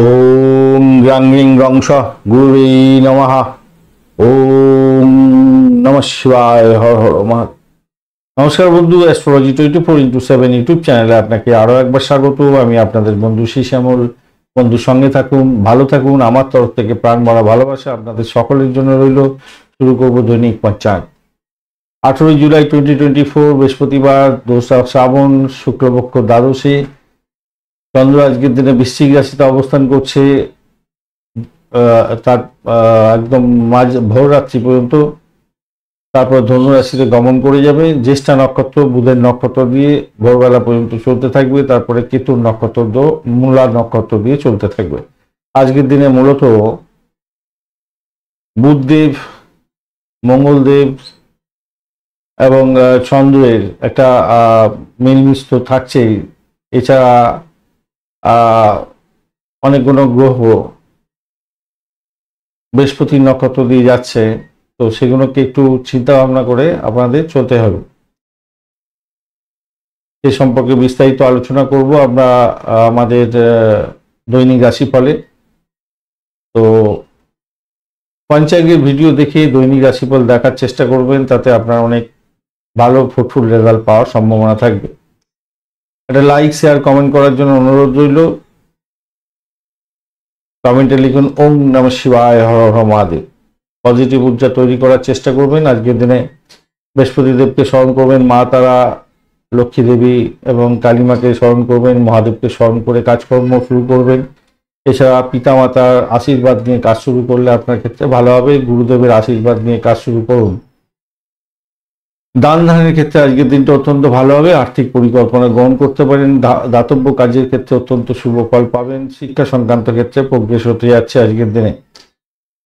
ওম গ্রাং গ্রিং রং স গুরুবে নমঃ। ওম নমঃ শিবায়। হর হর মহাদেব। নমস্কার বন্ধু, অ্যাস্ট্রোলজি 24x7 ইউটিউব চ্যানেলে আপনাকে আরো একবার স্বাগত। আমি আপনাদের বন্ধু শ্যামল। বন্ধুর সঙ্গে থাকুন, ভালো থাকুন। আমার তরফ থেকে প্রাণ ভরা ভালোবাসা আপনাদের সকলের জন্য রইল। শুরু করব দৈনিক পঞ্চাঙ্গ। 18 জুলাই 2024 বৃহস্পতিবার, 2 শ্রাবণ, শুক্লপক্ষ দ্বাদশী। চন্দ্র আজকের দিনে বৃশ্চিক রাশিতে অবস্থান করছে তার একদম ভোর রাত্রি পর্যন্ত। তারপর ধনু রাশিতে গমন করে যাবে। জ্যেষ্ঠা নক্ষত্র বুধের নক্ষত্র দিয়ে ভোরবেলা পর্যন্ত চলতে থাকবে। তারপরে কেতুর নক্ষত্র মূলা নক্ষত্র দিয়ে চলতে থাকবে। আজকের দিনে মূলত বুধদেব, মঙ্গলদেব এবং চন্দ্রের একটা মিলমিষ্ট থাকছেই। এছাড়া অনেকগুলো গ্রহ বৃহস্পতি নক্ষত্র দিয়ে যাচ্ছে, তো সেগুলোকে একটু চিন্তা ভাবনা করে আপনাদের চলতে হবে। সে সম্পর্কে বিস্তারিত আলোচনা করব আমরা আমাদের দৈনিক রাশিফলে। তো পঞ্চাঙ্গের ভিডিও দেখে দৈনিক রাশিফল দেখার চেষ্টা করবেন, তাতে আপনার অনেক ভালো ফ্রুটফুল রেজাল্ট পাওয়ার সম্ভাবনা থাকবে। এটা লাইক, শেয়ার, কমেন্ট করার জন্য অনুরোধ রইল। কমেন্টে লিখুন ওম নমঃ শিবায়, হর হর মহাদেব। পজিটিভ ঊর্জা তৈরি করার চেষ্টা করবেন। আজকের দিনে বৃহস্পতি দেবকে স্মরণ করবেন, মা তারা, লক্ষ্মী দেবী এবং কালীমাকে স্মরণ করবেন, মহাদেবকে স্মরণ করে কাজকর্ম শুরু করবেন। এছাড়া পিতামাতার আশীর্বাদ নিয়ে কাজ শুরু করলে আপনার ক্ষেত্রে ভালো হবে। গুরুদেবের আশীর্বাদ নিয়ে কাজ শুরু করুন। দান ধ্যানের ক্ষেত্রে আজকের দিনটা অত্যন্ত ভালো হবে। আর্থিক পরিকল্পনা গ্রহণ করতে পারেন। দাতব্য কাজের ক্ষেত্রে অত্যন্ত শুভ ফল পাবেন। শিক্ষা সংক্রান্ত ক্ষেত্রে প্রোগ্রেস হতে যাচ্ছে আজকের দিনে।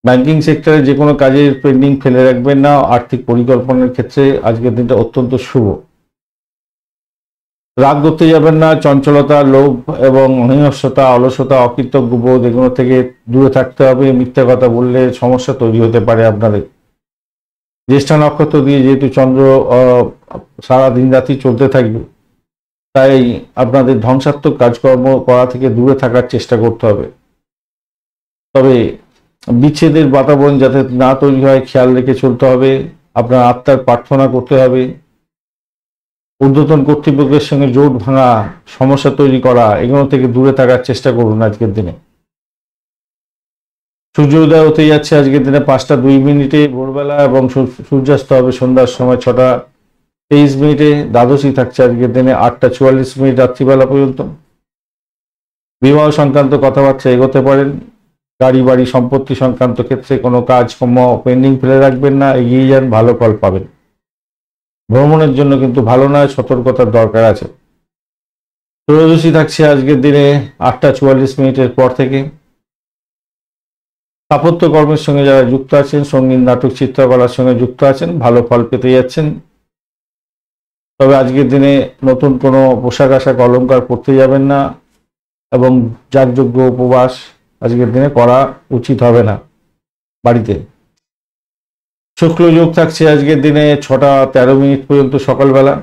ব্যাংকিং সেক্টরে যে কোনো কাজের পেন্ডিং ফেলে রাখবেন না। আর্থিক পরিকল্পনার ক্ষেত্রে আজকের দিনটা অত্যন্ত শুভ। রাগ করতে যাবেন না। চঞ্চলতা, লোভ এবং হিংস্রতা, অলসতা, অকৃতজ্ঞ বোধ এগুলো থেকে দূরে থাকতে হবে। মিথ্যা কথা বললে সমস্যা তৈরি হতে পারে আপনাদের। জ্যেষ্ঠা নক্ষত্র দিয়ে যেহেতু চন্দ্র সারা দিন রাতি চলতে থাকবে, তাই আপনাদের ধ্বংসাত্মক কাজকর্ম করা থেকে দূরে থাকার চেষ্টা করতে হবে। তবে বিচ্ছেদের বাতাবরণ যাতে না তৈরি হয় খেয়াল রেখে চলতে হবে। আপনার আত্মার প্রার্থনা করতে হবে। ঊর্ধ্বতন কর্তৃপক্ষের সঙ্গে জোট ভাঙা, সমস্যা তৈরি করা এগুলো থেকে দূরে থাকার চেষ্টা করুন আজকের দিনে। সূর্যোদয় হতে যাচ্ছে আজকের দিনে 5টা 2 ভোরবেলা, এবং সূর্যাস্ত হবে সন্ধ্যার সময় 6টা 23 দ্বাদশী থাকছে আজকের দিনে 8টা 44 রাত্রিবেলা পর্যন্ত। বিবাহ সংক্রান্ত কথাবার্তা এগোতে পারেন। গাড়ি বাড়ি সম্পত্তি সংক্রান্ত ক্ষেত্রে কোনো কাজকর্ম পেন্ডিং ফেলে রাখবেন না, এগিয়ে যান, ভালো ফল পাবেন। ভ্রমণের জন্য কিন্তু ভালো নয়, সতর্কতার দরকার আছে। ত্রয়োদশী থাকছে আজকের দিনে 8টা 44 পর থেকে। স্থাপত্য কর্মের সঙ্গে যারা যুক্ত আছেন, সঙ্গীত, নাটক, চিত্রকলার সঙ্গে যুক্ত আছেন, ভালো ফল পেতে যাচ্ছেন। তবে আজকের দিনে নতুন কোনো পোশাক আশাক অলঙ্কার পরতে যাবেন না, এবং যাগযজ্ঞ উপবাস আজকের দিনে করা উচিত হবে না বাড়িতে। শুক্ল যোগ থাকছে আজকের দিনে 6টা 13 পর্যন্ত সকালবেলা।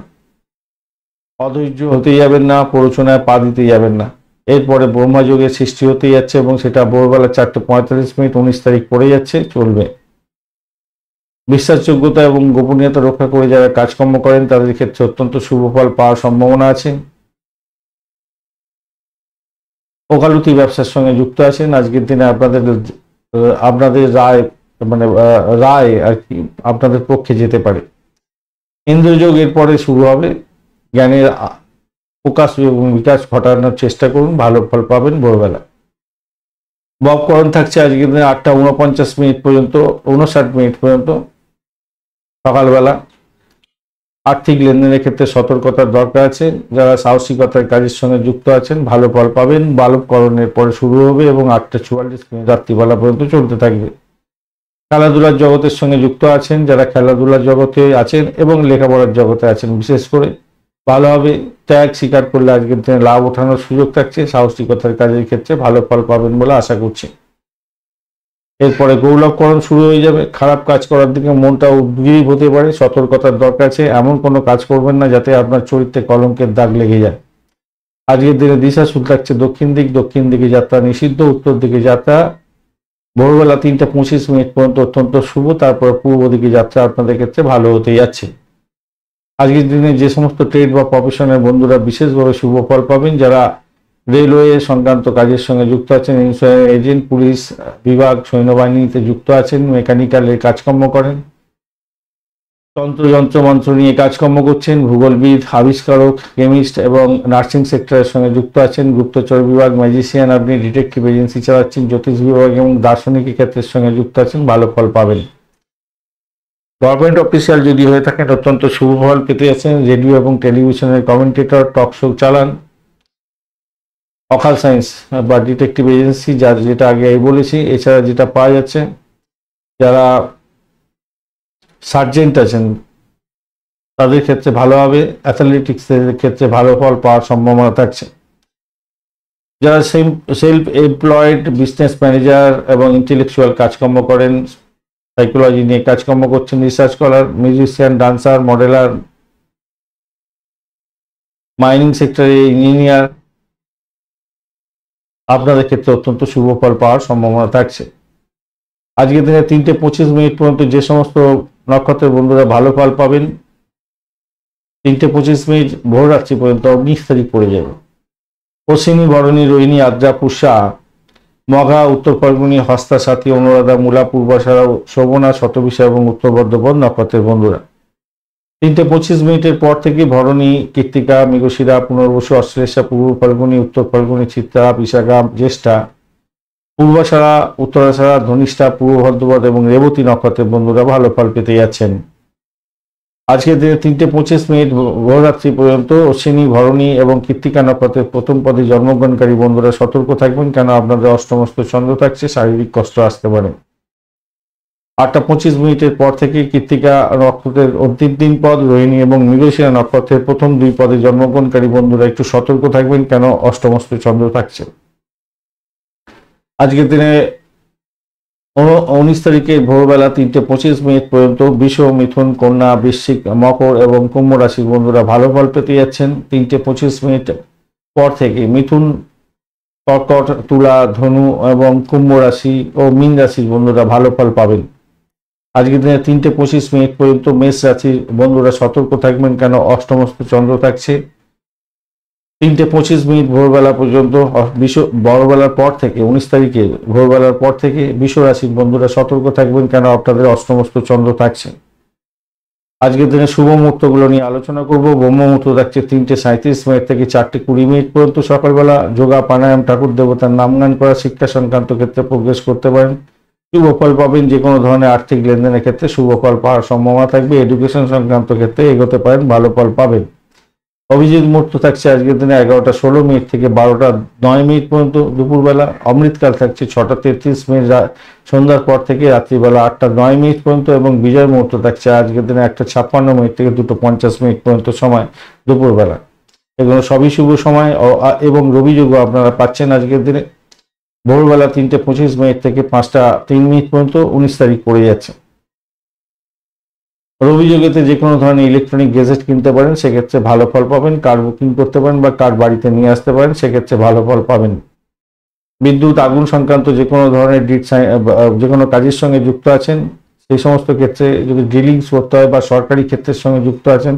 অধৈর্য হতে যাবেন না, প্ররোচনায় পা দিতে যাবেন না। এরপরে ব্রহ্মা যোগের সৃষ্টি হতে যাচ্ছে, এবং সেটা ভোরবেলা 4টা 45 19 তারিখ পড়ে যাচ্ছে, চলবে। বিশ্বাসযোগ্যতা এবং গোপনীয়তা রক্ষা করে যারা কাজকর্ম করেন তাদের ক্ষেত্রে অত্যন্ত শুভ ফল পাওয়ার সম্ভাবনা আছে। ওকালতি ব্যবসার সঙ্গে যুক্ত আছেন, আজকের দিনে আপনাদের রায় আর কি আপনাদের পক্ষে যেতে পারে। ইন্দ্রযোগ এরপরে শুরু হবে। জ্ঞানের প্রকাশ এবং বিকাশ ঘটানোর চেষ্টা করুন, ভালো ফল পাবেন ভোরবেলা। ববকরণ থাকছে আজকের দিনে 8টা 49 পর্যন্ত 59 পর্যন্ত সকালবেলা। আর্থিক লেনদেনের ক্ষেত্রে সতর্কতার দরকার আছে। যারা সাহসিকতার কাজের সঙ্গে যুক্ত আছেন ভালো ফল পাবেন। বালবকরণের পরে শুরু হবে এবং 8টা 44 রাত্রিবেলা পর্যন্ত চলতে থাকবে। খেলাধুলার জগতের সঙ্গে যুক্ত আছেন, যারা খেলাধুলার জগতে আছেন এবং লেখাপড়ার জগতে আছেন বিশেষ করে, ভালো হবে। ত্যাগ স্বীকার করলে আজকের দিনে লাভ ওঠানোর সুযোগ থাকছে। সাহসিকতার কাজের ক্ষেত্রে ভালো ফল পাবেন বলে আশা করছি। এরপরে গৌরবকরণ শুরু হয়ে যাবে। খারাপ কাজ করার দিকে মনটা উদ্গ্রীব হতে পারে, সতর্কতার দরকার আছে। এমন কোনো কাজ করবেন না যাতে আপনার চরিত্রে কলঙ্কের দাগ লেগে যায়। আজকের দিনে দিশাশুল থাকছে দক্ষিণ দিকে যাত্রা নিষিদ্ধ, উত্তর দিকে যাত্রা ভোরবেলা 3:25 পর্যন্ত অত্যন্ত শুভ, তারপর পূর্ব দিকে যাত্রা আপনাদের ক্ষেত্রে ভালো হতে যাচ্ছে। আজকের দিনে যে সমস্ত ট্রেড বা প্রফেশনের বন্ধুরা বিশেষভাবে শুভ ফল পাবেন, যারা রেলওয়ে সংক্রান্ত কাজের সঙ্গে যুক্ত আছেন, ইন্স্যুরেন্স এজেন্ট, পুলিশ বিভাগ, সৈন্যবাহিনীতে যুক্ত আছেন, মেকানিক্যালের কাজকর্ম করেন, যন্ত্র মন্ত্র নিয়ে কাজকর্ম করছেন, ভূগোলবিদ, আবিষ্কারক, কেমিস্ট এবং নার্সিং সেক্টরের সঙ্গে যুক্ত আছেন, গুপ্তচর বিভাগ, ম্যাজিশিয়ান, আপনি ডিটেকটিভ এজেন্সি চালাচ্ছেন, জ্যোতিষ বিভাগ এবং দার্শনিক ক্ষেত্রের সঙ্গে যুক্ত আছেন, ভালো ফল পাবেন। গভর্নমেন্ট অফিসিয়াল যদি হয়ে থাকেন অত্যন্ত শুভ ফল পেতে আছেন। রেডিও এবং টেলিভিশনের কমেন্টেটর, টক শো চালান, অকাল সায়েন্স বা ডিটেকটিভ এজেন্সি, যার যেটা আগে বলেছি। এছাড়া যেটা পাওয়া যাচ্ছে, যারা সার্জেন্ট আছেন তাদের ক্ষেত্রে ভালো হবে। অ্যাথলেটিক্সের ক্ষেত্রে ভালো ফল পাওয়ার সম্ভাবনা থাকছে। যারা সেলফ এমপ্লয়েড, বিজনেস ম্যানেজার এবং ইন্টেলেকচুয়াল কাজকর্ম করেন, সাইকোলজি নিয়ে কাজকর্ম করছেন, research scholar, musician, dancer, মডেলার, mining সেক্টরে ইঞ্জিনিয়ার, আপনাদের ক্ষেত্রে অত্যন্ত শুভ ফল পাওয়ার সম্ভাবনা থাকছে। আজকের দিনে 3:25 পর্যন্ত যে সমস্ত নক্ষত্রের বন্ধুরা ভালো ফল পাবেন, 3:25 ভোররাত্রি পর্যন্ত 19 তারিখ পড়ে যাবে। অশ্বিনী, ভরণী, রোহিণী, আদ্রা, পুষ্যা, মঘা, উত্তর ফাল্গুনী, হস্তা, সাথী, অনুরাধা, মূলা, পূর্বাষাঢ়া, শোভনা, শতবিশা এবং উত্তর বর্ধমান নক্ষত্রের বন্ধুরা 3:25 পর থেকে ভরণী, কৃত্তিকা, মৃগশিরা, পুনর্বসু, অশ্লেষা, পূর্ব ফাল্গুনী, উত্তর ফাল্গুনী, চিত্রা, বিশাখা, জ্যেষ্ঠা, পূর্বাষাঢ়া, উত্তরাষাঢ়া, ধনিষ্ঠা, পূর্ব ভাদ্রপদ এবং রেবতী নক্ষত্রের বন্ধুরা ভালো ফল পেতে যাচ্ছেন। আজকের দিনে 3:25 ভোররাত্রি পর্যন্ত অশ্বিনী, ভরণী এবং কৃত্তিকা নক্ষত্রের প্রথম পদে জন্মগ্রহণকারী বন্ধুরা সতর্ক থাকবেন, কেন আপনাদের অষ্টমস্ত চন্দ্র থাকছে, শারীরিক কষ্ট আসতে পারে। 8:25 পর থেকে কৃত্তিকা নক্ষত্রের অন্তিম 3 পদ, রোহিণী এবং মৃগশিরা নক্ষত্রের প্রথম 2 পদে জন্মগ্রহণকারী বন্ধুরা একটু সতর্ক থাকবেন, কেন অষ্টমস্ত চন্দ্র থাকছে। আজকের দিনে 19 তারিখে ভোরবেলা 3:25 পর্যন্ত বৃষ, মিথুন, কন্যা, বৃশ্চিক, মকর এবং কুম্ভ রাশির বন্ধুরা ভালো ফল পেতে যাচ্ছেন। 3:25 পর থেকে মিথুন, কর্কট, তুলা, ধনু এবং কুম্ভ রাশি ও মীন রাশির বন্ধুরা ভালো ফল পাবেন। আজকের দিনে 3:25 পর্যন্ত মেষ রাশির বন্ধুরা সতর্ক থাকবেন, কেন অষ্টমস্ত চন্দ্র থাকছে। 3:25 ভোরবেলা পর্যন্ত বড়বেলার পর থেকে 19 তারিখে ভোরবেলার পর থেকে বৃষ রাশির বন্ধুরা সতর্ক থাকবেন, কেন আপনাদের অষ্টমস্ত চন্দ্র থাকছে। আজকের দিনে শুভ মুহূর্তগুলো নিয়ে আলোচনা করব। ব্রহ্ম মুহূর্ত থাকছে 3:37 থেকে 4:20 পর্যন্ত সকালবেলা। যোগা, প্রাণায়াম, ঠাকুর দেবতার নাম গান করা, শিক্ষা সংক্রান্ত ক্ষেত্রে প্রোগ্রেস করতে পারেন, শুভ ফল পাবেন। যে কোনো ধরনের আর্থিক লেনদেনের ক্ষেত্রে শুভ ফল পাওয়ার সম্ভাবনা থাকবে। এডুকেশন সংক্রান্ত ক্ষেত্রে এগোতে পারেন, ভালো ফল পাবেন। অভিজিৎ মুহূর্ত থাকছে আজকের দিনে 11:16 থেকে 12:09 পর্যন্ত দুপুরবেলা। অমৃতকাল থাকছে 6:33 সন্ধ্যার পর থেকে রাত্রিবেলা 8:09 পর্যন্ত এবং বিজয় মুহূর্ত থাকছে আজকের দিনে 1:56 থেকে 2:50 পর্যন্ত সময় দুপুরবেলা। এগুলো সবই শুভ সময় এবং রবিযোগও আপনারা পাচ্ছেন আজকের দিনে ভোরবেলা 3:25 থেকে 5:03 পর্যন্ত 19 তারিখ পড়ে যাচ্ছে। রবিযোগেতে যে কোনো ধরনের ইলেকট্রনিক গেজেট কিনতে পারেন, সেক্ষেত্রে ভালো ফল পাবেন। কার বুকিং করতে পারেন বা কার বাড়িতে নিয়ে আসতে পারেন, সেক্ষেত্রে ভালো ফল পাবেন। বিদ্যুৎ, আগুন সংক্রান্ত যে কোনো ধরনের যে কোনো কাজের সঙ্গে যুক্ত আছেন, সেই সমস্ত ক্ষেত্রে যদি ডিলিংস করতে হয় বা সরকারি ক্ষেত্রের সঙ্গে যুক্ত আছেন,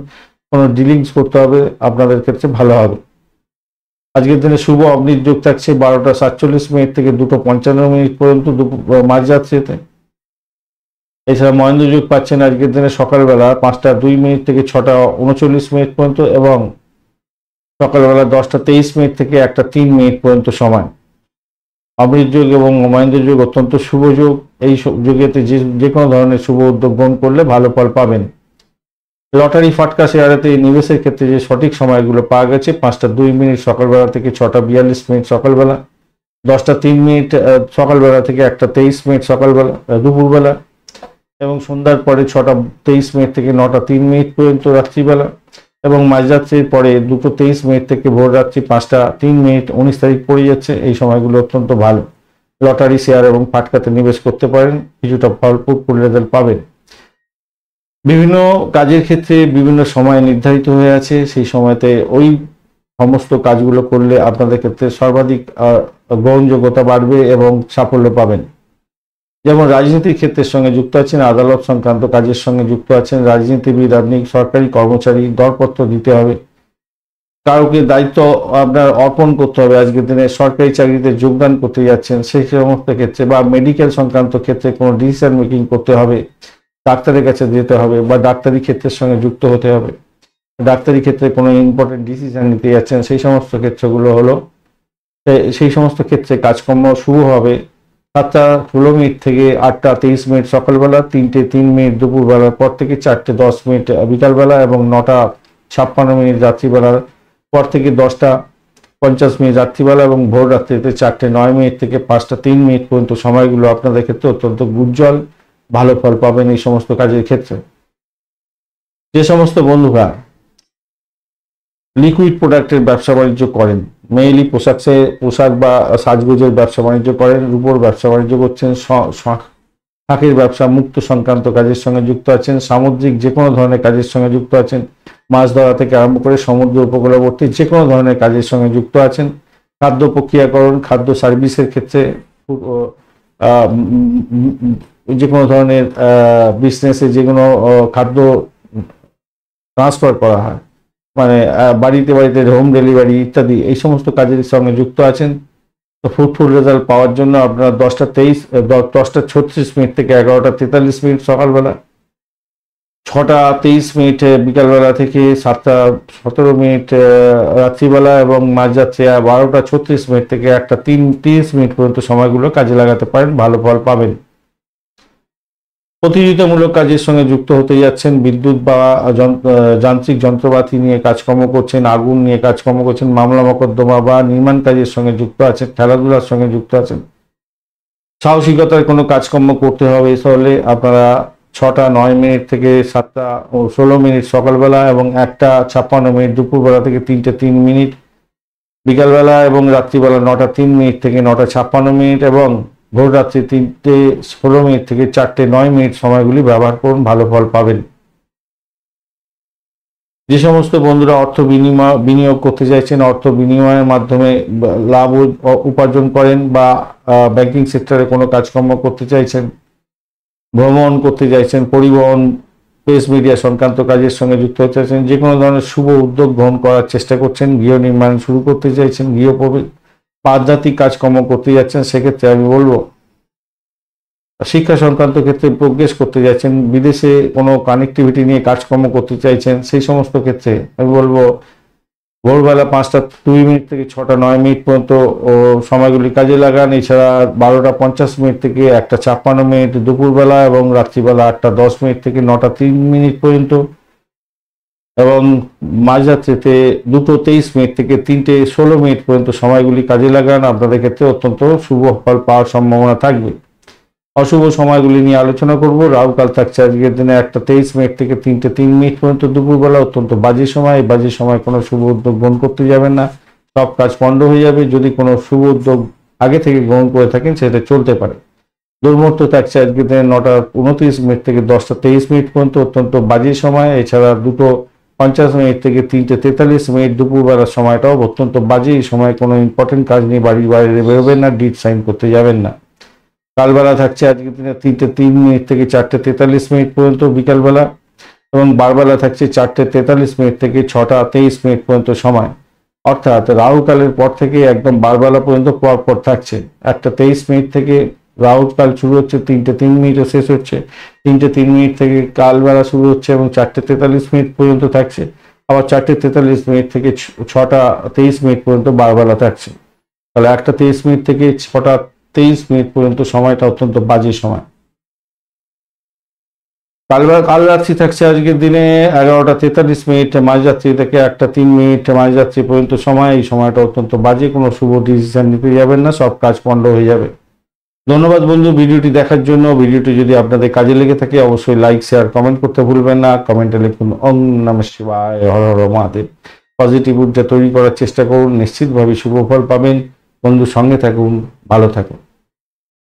কোনো ডিলিংস করতে হবে, আপনাদের ক্ষেত্রে ভালো হবে। আজকের দিনে শুভ অগ্নির যোগ থাকছে 12:47 থেকে 2:55 পর্যন্ত মাঝরাত্রিতে। এছাড়া মহেন্দ্র যোগ পাচ্ছেন আজকের দিনে সকালবেলা 5:02 থেকে 6:39 পর্যন্ত এবং সকালবেলা 10:23 থেকে 1:03 পর্যন্ত সময়। অমৃত যোগ এবং মহেন্দ্র যোগ অত্যন্ত শুভ যোগ। এই যোগেতে যে কোনো ধরনের শুভ উদ্যোগ গ্রহণ করলে ভালো ফল পাবেন। লটারি, ফাটকা, শেয়ারেতে নিবেশের ক্ষেত্রে যে সঠিক সময়গুলো পাওয়া গেছে 5:02 সকালবেলা থেকে 6:42 সকালবেলা, 10:03 সকালবেলা থেকে 1:23 সকালবেলা দুপুরবেলা এবং সন্ধ্যার পরে 6:23 থেকে 9:03 পর্যন্ত রাত্রিবেলা এবং মাঝরাত্রির পরে 2:23 থেকে ভোর রাত্রি 5:03 19 তারিখ পড়ে যাচ্ছে। এই সময়গুলো অত্যন্ত ভালো। লটারি, শেয়ার এবং ফাটকাতে নিবেশ করতে পারেন, কিছুটা ফলপ্রদ রেজাল্ট পাবেন। বিভিন্ন কাজের ক্ষেত্রে বিভিন্ন সময় নির্ধারিত হয়ে আছে, সেই সময়তে ওই সমস্ত কাজগুলো করলে আপনাদের ক্ষেত্রে সর্বাধিক গ্রহণযোগ্যতা বাড়বে এবং সাফল্য পাবেন। যেমন রাজনীতির ক্ষেত্রের সঙ্গে যুক্ত আছেন, আদালত সংক্রান্ত কাজের সঙ্গে যুক্ত আছেন, রাজনীতিবিদ, আপনি সরকারি কর্মচারী, দরপত্র দিতে হবে, কাউকে দায়িত্ব আপনার অর্পণ করতে হবে, আজকের দিনে সরকারি চাকরিতে যোগদান করতে যাচ্ছেন সেই সমস্ত ক্ষেত্রে, বা মেডিকেল সংক্রান্ত ক্ষেত্রে কোনো ডিসিশন মেকিং করতে হবে, ডাক্তারের কাছে যেতে হবে, বা ডাক্তারি ক্ষেত্রের সঙ্গে যুক্ত হতে হবে, ডাক্তারি ক্ষেত্রে কোনো ইম্পর্টেন্ট ডিসিশন নিতে যাচ্ছেন, সেই সমস্ত ক্ষেত্রগুলো হলো, সেই সমস্ত ক্ষেত্রে কাজকর্ম শুরু হবে 7:16 থেকে 8:23 সকালবেলা, 3:03 দুপুরবেলার পর থেকে, 4:10 বিকালবেলা এবং 9:56 রাত্রিবেলার পর থেকে, 10:50 রাত্রিবেলা এবং ভোর রাত্রিতে 4:09 থেকে 5:03 পর্যন্ত সময়গুলো আপনাদের ক্ষেত্রে অত্যন্ত উজ্জ্বল, ভালো ফল পাবেন এই সমস্ত কাজের ক্ষেত্রে। যে সমস্ত বন্ধুরা লিকুইড প্রোডাক্টের ব্যবসা বাণিজ্য করেন, মেইলি পোশাক বা সাজগোজের ব্যবসা বাণিজ্য করেন, রূপোর ব্যবসা বাণিজ্য করছেন, শাঁখের ব্যবসা, মুক্ত সংক্রান্ত কাজের সঙ্গে যুক্ত আছেন, সামুদ্রিক যে কোনো ধরনের কাজের সঙ্গে যুক্ত আছেন, মাছ ধরা থেকে আরম্ভ করে সমুদ্র উপকূলবর্তী যে কোনো ধরনের কাজের সঙ্গে যুক্ত আছেন, খাদ্য প্রক্রিয়াকরণ, খাদ্য সার্ভিসের ক্ষেত্রে, যে কোনো ধরনের বিজনেসে যে কোনো খাদ্য ট্রান্সফার করা হয়, মানে বাড়িতে বাড়িতে হোম ডেলিভারি ইত্যাদি, এই সমস্ত কাজের সঙ্গে যুক্ত আছেন। তো ফ্রুটফুল রেজাল্ট পাওয়ার জন্য আপনারা 10:36 থেকে 11:43 সকালবেলা, 6:23 বিকালবেলা থেকে 7:17 রাত্রিবেলা এবং মাঝরাত্রে 12:36 থেকে 1:30 পর্যন্ত সময়গুলো কাজে লাগাতে পারেন, ভালো ফল পাবেন। প্রতিযোগিতামূলক কাজের সঙ্গে যুক্ত হতে যাচ্ছেন, বিদ্যুৎ বা যান্ত্রিক যন্ত্রপাতি নিয়ে কাজকর্ম করছেন, আগুন নিয়ে কাজকর্ম করছেন, মামলা মোকদ্দমা বা নির্মাণ কাজের সঙ্গে যুক্ত আছেন, খেলাধুলার সঙ্গে যুক্ত আছেন, সাহসিকতার কোনো কাজকর্ম করতে হবে তাহলে আপনারা 6:09 থেকে 7:16 সকালবেলা এবং 1:56 দুপুরবেলা থেকে 3:03 বিকালবেলা এবং রাত্রিবেলা 9:03 থেকে 9:56 এবং ভোর রাত্রি 3:16 থেকে 4:09 সময়গুলি ব্যবহার করুন, ভালো ফল পাবেন। যে সমস্ত বন্ধুরা অর্থ বিনিয়োগ করতে চাইছেন, অর্থ বিনিময়ের মাধ্যমে লাভ উপার্জন করেন, বা ব্যাংকিং সেক্টরে কোনো কাজকর্ম করতে চাইছেন, ভ্রমণ করতে চাইছেন, পরিবহন, প্রেস মিডিয়া সংক্রান্ত কাজের সঙ্গে যুক্ত হতে চাইছেন, যে কোনো ধরনের শুভ উদ্যোগ গ্রহণ করার চেষ্টা করছেন, গৃহ নির্মাণ শুরু করতে চাইছেন, আধ্যাত্মিক কাজকর্ম করতে যাচ্ছেন, সেক্ষেত্রে আমি বলবো শিক্ষা সংক্রান্ত ক্ষেত্রে প্রোগ্রেস করতে যাচ্ছেন, বিদেশে কোনো কানেক্টিভিটি নিয়ে কাজকর্ম করতে চাইছেন, সেই সমস্ত ক্ষেত্রে আমি বলবো ভোরবেলা 5:02 থেকে 6:09 পর্যন্ত সময়গুলি কাজে লাগান। এছাড়া 12:50 থেকে 1:56 দুপুরবেলা এবং রাত্রিবেলা 8:10 থেকে 9:03 পর্যন্ত এবং মাঝরাত্রিতে 2:23 থেকে 3:16 পর্যন্ত সময়গুলি কাজে লাগান, আপনাদের ক্ষেত্রে অত্যন্ত শুভ ফল পাওয়ার সম্ভাবনা থাকবে। অশুভ সময়গুলি নিয়ে আলোচনা করব। রাহুকাল থাকছে আজকের দিনে 1:23 থেকে 3:03 পর্যন্ত দুপুরবেলা, অত্যন্ত বাজে সময়। এই বাজে সময় কোনো শুভ উদ্যোগ গ্রহণ করতে যাবেন না, সব কাজ পণ্ড হয়ে যাবে। যদি কোনো শুভ উদ্যোগ আগে থেকে গ্রহণ করে থাকেন সেটা চলতে পারে। দুর্মুহূর্ত থাকছে আজকের দিনে 9:29 থেকে 10:23 পর্যন্ত, অত্যন্ত বাজে সময়। এছাড়া 2:50 থেকে 3:43 দুপুরবেলার সময়টাও অত্যন্ত বাজে। এই সময় কোনো ইম্পর্টেন্ট কাজ নিয়ে বাড়ির বাইরে বেরোবেন না, ডিড সাইন করতে যাবেন না। কালবেলা থাকছে আজকের দিনে 3:03 থেকে 4:43 পর্যন্ত বিকালবেলা এবং বারবেলা থাকছে 4:43 থেকে 6:23 পর্যন্ত সময়। অর্থাৎ রাহুকালের পর থেকে একদম বারবেলা পর্যন্ত পর থাকছে। 1:23 থেকে রাহুকাল শুরু হচ্ছে, 3:03 শেষ হচ্ছে। 3:03 থেকে কালবেলা শুরু হচ্ছে এবং 4:43 পর্যন্ত থাকছে। আবার 4:43 থেকে 6:23 পর্যন্ত বারবেলা থাকছে। তাহলে 1:23 থেকে 6:23 পর্যন্ত সময়টা অত্যন্ত বাজে সময়। কাল রাত্রি থাকছে আজকের দিনে 11:43 মাঝরাত্রি থেকে 1:03 মাঝরাত্রি পর্যন্ত সময়। এই সময়টা অত্যন্ত বাজে, কোনো শুভ ডিসিশন নিতে যাবেন না, সব কাজ পণ্ড হয়ে যাবে। ধন্যবাদ বন্ধু ভিডিওটি দেখার জন্য। ভিডিওটি যদি আপনাদের কাজে লেগে থাকে অবশ্যই লাইক, শেয়ার, কমেন্ট করতে ভুলবেন না। কমেন্টে লিখুন ওম নমঃ শিবায়, হর হর মহাদেব। পজিটিভ ঊর্জা তৈরি করার চেষ্টা করুন, নিশ্চিতভাবে শুভ ফল পাবেন। বন্ধু সঙ্গে থাকুন, ভালো থাকুন।